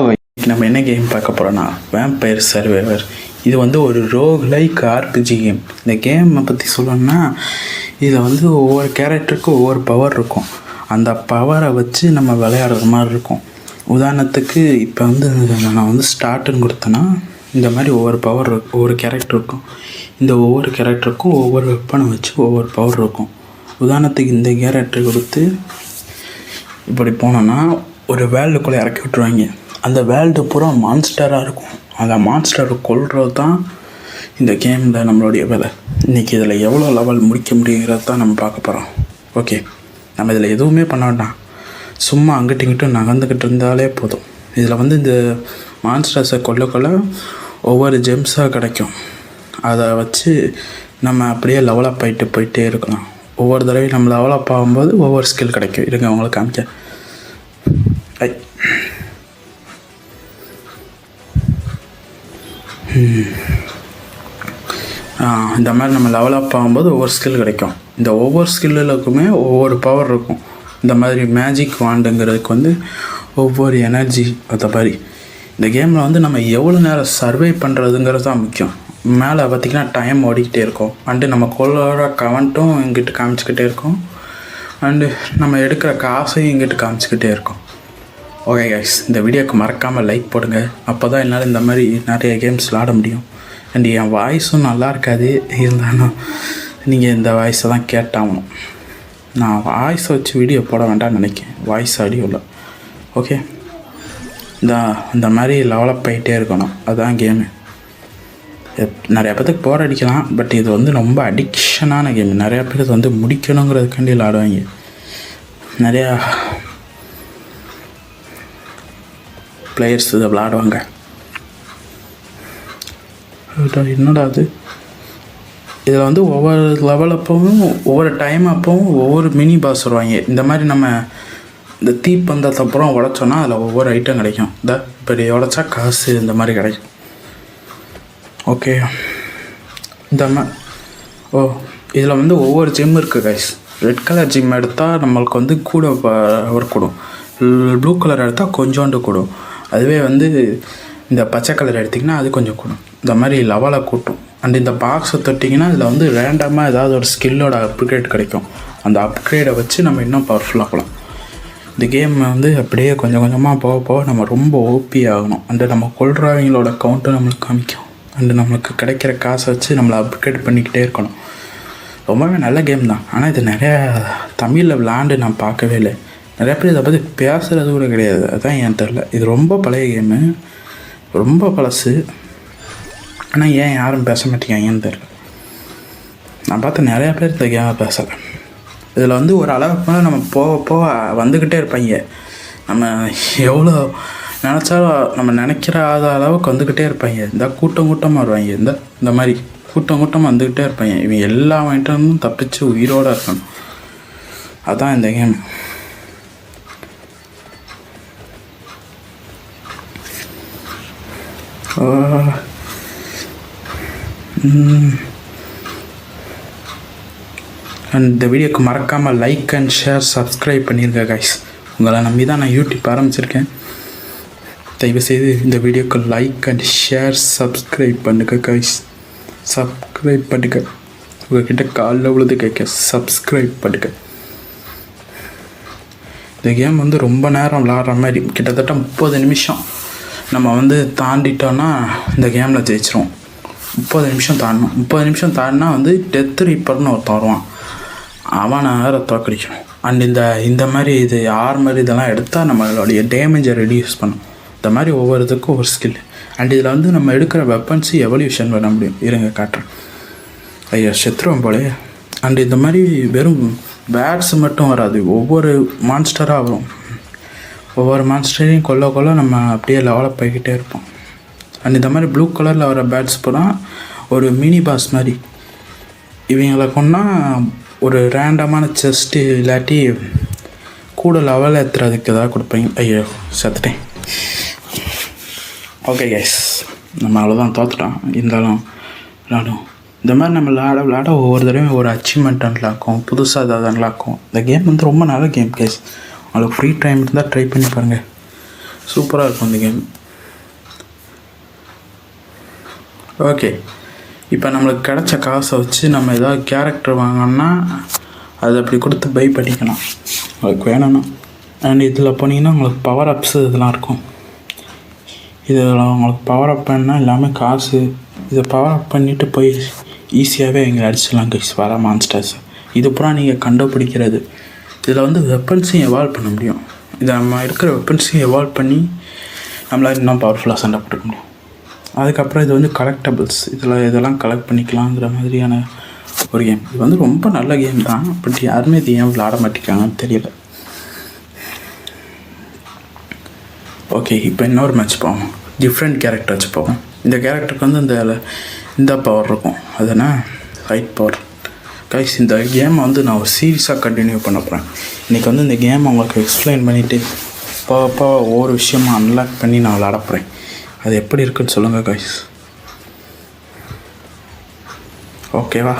இன்னைக்கு நம்ம என்ன கேம் பார்க்க போகிறோன்னா வேம்பயர் சர்வைவர். இது வந்து ஒரு ரோக் லைக் ஆர்பிஜி கேம். இந்த கேமை பற்றி சொல்லணும்னா இதில் வந்து ஒவ்வொரு கேரக்டருக்கும் ஒவ்வொரு பவர் இருக்கும். அந்த பவரை வச்சு நம்ம விளையாடுற மாதிரி இருக்கும். உதாரணத்துக்கு இப்போ வந்து நான் வந்து ஸ்டார்ட்டுன்னு கொடுத்தேன்னா இந்த மாதிரி ஒவ்வொரு கேரக்டர் இருக்கும். இந்த ஒவ்வொரு கேரக்டருக்கும் ஒவ்வொரு வெப்பனை வச்சு ஒவ்வொரு பவர் இருக்கும். உதாரணத்துக்கு இந்த கேரக்டர் கொடுத்து இப்படி போனோன்னா ஒரு வேல்டுக்குள்ளே இறக்கி விட்டுருவாங்க. அந்த வேல்டு பூரா மான்ஸ்டராக இருக்கும். அந்த மான்ஸ்டரை கொல்றது தான் இந்த கேமில் நம்மளுடைய வேலை. இன்றைக்கி இதில் எவ்வளோ லெவல் முடிக்க முடியுங்கிறது தான் நம்ம பார்க்க போகிறோம். ஓகே, நம்ம இதில் எதுவுமே பண்ண வேண்டாம், சும்மா அங்கிட்டு இங்கிட்டும் நகர்ந்துக்கிட்டு இருந்தாலே போதும். இதில் வந்து இந்த மான்ஸ்டர்ஸை கொல்ல ஒவ்வொரு ஜெம்ஸாக கிடைக்கும். அதை வச்சு நம்ம அப்படியே லெவலப் போயிட்டே இருக்கலாம். ஒவ்வொரு தடவையும் நம்ம லெவலப் ஆகும்போது ஒவ்வொரு ஸ்கில் கிடைக்கும். இருங்க அவங்களுக்கு காமிக்க. இந்த மாதிரி நம்ம லெவலப் ஆகும்போது ஒவ்வொரு ஸ்கில் கிடைக்கும். இந்த ஒவ்வொரு ஸ்கில்லுக்குமே ஒவ்வொரு பவர் இருக்கும். இந்த மாதிரி மேஜிக் வாண்டுங்கிறதுக்கு வந்து ஒவ்வொரு எனர்ஜி. அந்த மாதிரி இந்த கேமில் வந்து நம்ம எவ்வளோ நேரம் சர்வை பண்ணுறதுங்கிறது தான் முக்கியம். மேலே பார்த்திங்கன்னா டைம் ஓடிக்கிட்டே இருக்கும். அண்டு நம்ம கொள்ளோட கவண்ட்டும் இங்கிட்டு காமிச்சிக்கிட்டே இருக்கும். அண்டு நம்ம எடுக்கிற காசையும் இங்கிட்டு காமிச்சிக்கிட்டே இருக்கும். ஓகே கைஸ், இந்த வீடியோக்கு மறக்காமல் லைக் போடுங்க. அப்போ தான் என்னால் இந்த மாதிரி நிறைய கேம்ஸ் விளாட முடியும். அண்ட் என் வாய்ஸும் நல்லா இருக்காது, இருந்தாலும் நீங்கள் இந்த வாய்ஸை தான் கேட்டாகணும். நான் வாய்ஸை வச்சு வீடியோ போட வேண்டாம்னு நினைக்கிறேன், வாய்ஸ் ஆடியோவில். ஓகே, இந்த மாதிரி லெவலப் ஆகிட்டே இருக்கணும், அதுதான் கேமு. நிறையா பேருக்கு போர் அடிக்கலாம், பட் இது வந்து ரொம்ப அடிக்ஷனான கேம். நிறையா பேர் இது வந்து முடிக்கணுங்கிறதுக்காண்டி விளாடுவாங்க. நிறையா பிளேயர்ஸ் இதை விளாடுவாங்க. என்னடா அது, இதில் வந்து ஒவ்வொரு லெவல் அப்பவும் ஒவ்வொரு டைம் அப்பவும் ஒவ்வொரு மினி பாஸ் வருவாங்க. இந்த மாதிரி நம்ம இந்த தீப்பந்தத்தப்புறம் உடைச்சோன்னா அதில் ஒவ்வொரு ஐட்டம் கிடைக்கும். இப்படி உடைச்சா காசு இந்த மாதிரி கிடைக்கும். ஓகே, இதில் வந்து ஒவ்வொரு ஜிம் இருக்குது கைஸ். ரெட் கலர் ஜிம் எடுத்தால் நம்மளுக்கு வந்து கூட பவர் கூடும். ப்ளூ கலர் எடுத்தால் கொஞ்சோண்டு கூடும். அதுவே வந்து இந்த பச்சை கலர் எடுத்திங்கன்னா அது கொஞ்சம் கூடும். இந்த மாதிரி லெவலை கூட்டும். அண்ட் இந்த பாக்ஸை தொட்டிங்கன்னா இதில் வந்து ரேண்டமாக ஏதாவது ஒரு ஸ்கில்லோட அப்கிரேட் கிடைக்கும். அந்த அப்கிரேடை வச்சு நம்ம இன்னும் பவர்ஃபுல்லாகலாம். இந்த கேம் வந்து அப்படியே கொஞ்சம் கொஞ்சமாக போக நம்ம ரொம்ப ஓபி ஆகணும். அண்டு நம்ம கொள்றவங்களோட கவுண்ட்டும் நம்மளுக்கு காமிக்கும். அண்டு நம்மளுக்கு கிடைக்கிற காசை வச்சு நம்மளை அப்கிரேட் பண்ணிக்கிட்டே இருக்கணும். ரொம்பவே நல்ல கேம் தான். ஆனால் இது நிறையா தமிழில் விளாண்டு நான் பார்க்கவே இல்லை. நிறையா பேர் இதை பற்றி பேசுகிறது கூட கிடையாது. அதுதான் ஏன் தெரில. இது ரொம்ப பழைய கேமு, ரொம்ப பழசு. ஆனால் ஏன் யாரும் பேச மாட்டேங்காங்கன்னு தெரில. நான் பார்த்த நிறையா பேர் இந்த கேமை பேசலை. இதில் வந்து ஒரு அளவுக்கு மேலே நம்ம போக வந்துக்கிட்டே இருப்பாங்க. நம்ம எவ்வளோ நினச்சாலும் நம்ம நினைக்கிறாத அளவுக்கு வந்துக்கிட்டே இருப்பாங்க. இந்த கூட்டமாக வருவாங்க. இந்த மாதிரி கூட்டமாக வந்துக்கிட்டே இருப்பாங்க. இவங்க எல்லா வாங்கிட்டும் தப்பிச்சு உயிரோடு இருக்கணும். அதுதான் இந்த கேம். இந்த வீடியோக்கு மறக்காமல் லைக் அண்ட் ஷேர் சப்ஸ்கிரைப் பண்ணியிருக்க கைஸ். உங்களை நம்பி தான் நான் யூடியூப் ஆரம்பிச்சிருக்கேன். தயவுசெய்து இந்த வீடியோக்கு லைக் அண்ட் ஷேர் சப்ஸ்கிரைப் பண்ணுங்க கைஸ். சப்ஸ்கிரைப் பண்ணுங்க. உங்கள்கிட்ட காலில் உழுது கேட்க சப்ஸ்கிரைப் பண்ணுங்க. இந்த கேம் வந்து ரொம்ப நேரம் விளாட்ற மாதிரி, கிட்டத்தட்ட 30 நிமிஷம் நம்ம வந்து தாண்டிட்டோன்னா இந்த கேமில் ஜெயிச்சிரும். 30 நிமிஷம் தாண்டணும். 30 நிமிஷம் தாண்டினா வந்து டெத் ரீப்பர்னு ஒருத்தன் வருவான், அவனை வேறு தோக்கடிக்கணும். அண்ட் இந்த மாதிரி இது ஆர்மர் இதெல்லாம் எடுத்தால் நம்மளுடைய டேமேஜை ரெடியூஸ் பண்ணும். இந்த மாதிரி ஒவ்வொரு இதுக்கும் ஒவ்வொரு ஸ்கில். அண்ட் இதில் வந்து நம்ம எடுக்கிற வெப்பன்ஸு எவல்யூஷன் பண்ண முடியும். இருங்க காட்டுறேன். ஐயோ செத்துருவோம் போலே. அண்ட் இந்த மாதிரி வெறும் பேட்ஸ் மட்டும் வராது, ஒவ்வொரு மான்ஸ்டராக வரும். ஒவ்வொரு மான்ஸ்டரையும் கொல்ல நம்ம அப்படியே லெவலப் போய்கிட்டே இருப்போம். அண்ட் இந்த மாதிரி ப்ளூ கலரில் வர பேட்ஸ் போனால் ஒரு மினி பாஸ் மாதிரி. இவங்களை கொண்டால் ஒரு ரேண்டமான செஸ்ட்டு இல்லாட்டி கூட லெவல் ஏற்றுறதுக்கு எதாவது கொடுப்பீங்க. ஐயோ செத்துட்டேன். ஓகே கைஸ், நம்ம அவ்வளோதான் தோற்றுட்டோம். இருந்தாலும் விளாடும். இந்த மாதிரி நம்ம விளாட ஒவ்வொரு தடவையும் ஒரு அச்சீவ்மெண்ட் அன்லாக்கும், புதுசாக ஏதாவது அன்லாக்கும். இந்த கேம் வந்து ரொம்ப நல்ல கேம் கைஸ். உங்களுக்கு ஃப்ரீ டைம் இருந்தால் ட்ரை பண்ணி பாருங்கள். சூப்பராக இருக்கும் இந்த கேம். ஓகே, இப்போ நம்மளுக்கு கிடச்ச காசை வச்சு நம்ம ஏதாவது கேரக்டர் வாங்கினோம்னா அதை அப்படி கொடுத்து பை பண்ணிக்கலாம் அதுக்கு வேணும்னா. அண்ட் இதில் போனீங்கன்னா உங்களுக்கு பவர் அப்ஸு இதெல்லாம் இருக்கும். இதில் உங்களுக்கு பவர் அப் பண்ணால் எல்லாமே காசு. இதை பவர் அப் பண்ணிவிட்டு போய் ஈஸியாகவே எங்களை அடிச்சிடலாம் கைஸ் வர மான்ஸ்டர்ஸ். இது பூரா நீங்கள் கண்டுபிடிக்கிறது. இதில் வந்து வெப்பன்ஸையும் எவால்வ் பண்ண முடியும். இதை நம்ம இருக்கிற வெப்பன்ஸையும் எவால்வ் பண்ணி நம்மளால் இன்னும் பவர்ஃபுல்லாக சண்டை போட்டுக்க முடியும். அதுக்கப்புறம் இது வந்து கலெக்டபிள்ஸ், இதெல்லாம் கலெக்ட் பண்ணிக்கலாங்கிற மாதிரியான ஒரு கேம். இது வந்து ரொம்ப நல்ல கேம் தான். பட் யாருமே இது ஏன் விளாட மாட்டேங்கிறாங்கன்னு தெரியல. ஓகே, இப்போ இன்னொரு மேட்ச் போவோம். டிஃப்ரெண்ட் கேரக்டர் வச்சு போவோம். இந்த கேரக்டருக்கு வந்து இந்த பவர் இருக்கும், அது என்ன ஃபைட் பவர். கைஸ், இந்த கேமை வந்து நான் ஒரு சீரியஸாக கண்டினியூ பண்ண போகிறேன். இன்றைக்கி வந்து இந்த கேமை உங்களுக்கு எக்ஸ்பிளைன் பண்ணிவிட்டு இப்போ ஒவ்வொரு விஷயமா அன்லாக் பண்ணி நான் விளாட போகிறேன். அது எப்படி இருக்குன்னு சொல்லுங்கள் கைஸ். ஓகேவா?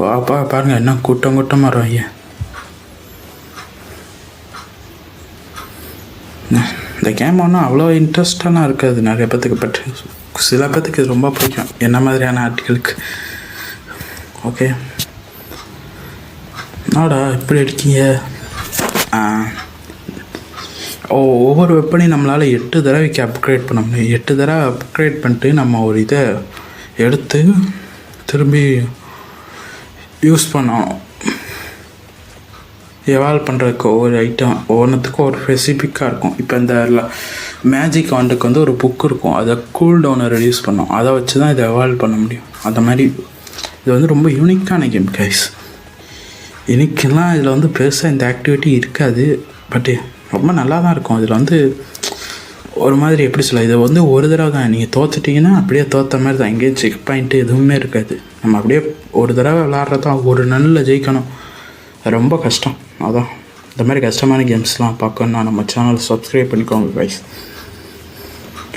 வாப்பா பாருங்கள், என்ன கூட்டமாக வருவாங்க. இந்த கேம் ஒன்றும் அவ்வளோ இன்ட்ரெஸ்டாலாம் இருக்காது நிறைய பேத்துக்கு. பட் சில பேத்துக்கு இது ரொம்ப பிடிக்கும், என்ன மாதிரியான ஆர்டிகளுக்கு. ஓகே, நாடா இப்படி இருக்கீங்க. ஒவ்வொரு வெப்பனையும் நம்மளால் 8 தடவைக்கு அப்கிரேட் பண்ண முடியும். 8 தடவை அப்கிரேட் பண்ணிட்டு நம்ம ஒரு இதை எடுத்து திரும்பி யூஸ் பண்ணோம். எவால்வ் பண்ணுறதுக்கு ஒவ்வொரு ஐட்டம் ஒவ்வொன்றுத்துக்கும் ஒரு ஸ்பெசிஃபிக்காக இருக்கும். இப்போ இந்த மேஜிக் வாண்டுக்கு வந்து ஒரு புக் இருக்கும், அதை கூல் டவுனை ரெடியூஸ் பண்ணோம். அதை வச்சு தான் இதை எவால்வ் பண்ண முடியும். அந்த மாதிரி இது வந்து ரொம்ப யூனிக்கான கேம் கைஸ். இன்றைக்கெல்லாம் இதில் வந்து பெருசாக இந்த ஆக்டிவிட்டி இருக்காது, பட்டு ரொம்ப நல்லா தான் இருக்கும். இதில் வந்து ஒரு மாதிரி எப்படி சொல்ல, இதை வந்து ஒரு தடவை தான் நீங்கள் தோத்துட்டிங்கன்னா அப்படியே தோற்ற மாதிரி தான். எங்கேயும் செக் பாயிண்ட்டு எதுவுமே இருக்காது. நம்ம அப்படியே ஒரு தடவை விளாட்றதான், ஒரு நல்ல ஜெயிக்கணும், ரொம்ப கஷ்டம். அதான் இந்த மாதிரி கஷ்டமான கேம்ஸ்லாம் பார்க்கணுன்னா நம்ம சேனல் சப்ஸ்கிரைப் பண்ணிக்கோங்க கைஸ்.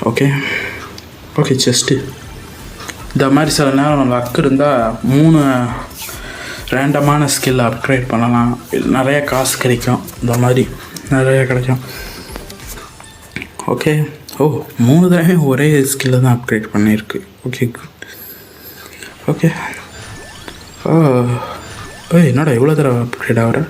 ஓகே ஓகே, செஸ்ட்டு இந்த மாதிரி சில நேரம் லக் இருந்தால் 3 ரேண்டமான ஸ்கில் அப்கிரேட் பண்ணலாம். நிறைய காசு கிடைக்கும், இந்த மாதிரி நிறைய கிடைக்கும். ஓகே, 3 தடவை ஒரே ஸ்கில்லை தான் அப்கிரேட் பண்ணியிருக்கு. Okay good. ஓகே, என்னடா எவ்வளோ தடவை அப்கிரேட் ஆகிற?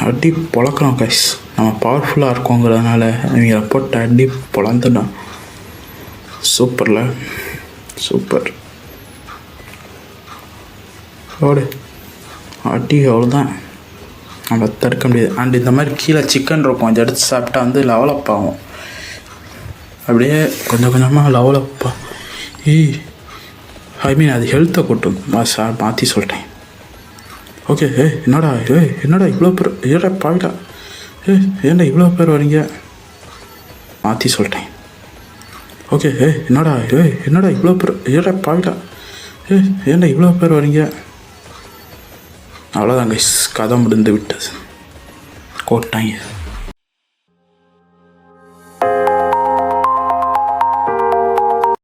அடி பொழக்கிறோம் கைஸ். நம்ம பவர்ஃபுல்லாக இருக்கோங்கிறதுனால இவங்களை போட்டு அடி பொழந்துட்டோம். சூப்பரில் சூப்பர். ஓடு அடி, அவ்வளோதான், நம்ம தடுக்க முடியாது. அண்ட் இந்த மாதிரி கீழே சிக்கன் இருக்கும், அதை எடுத்து சாப்பிட்டா வந்து லெவலப் ஆகும். அப்படியே கொஞ்சம் கொஞ்சமாக லெவலப்பா. ஐ மீன் அது ஹெல்த்தை கொட்டும். மாற்றி சொல்லிட்டேன். ஓகே, என்னடா இவ்வளோ பேர், ஏடா பாவிடா, ஏன்டா இவ்வளோ பேர் வரீங்க? மாற்றி சொல்லிட்டேன். ஓகே, என்னடா இவ்வளோ பேர், ஏடா பாவிடா, ஏன்டா இவ்வளோ பேர் வரீங்க? அவ்வளோதான் கைஸ், கதை முடிந்து விட்டது. கோட்டாங்க.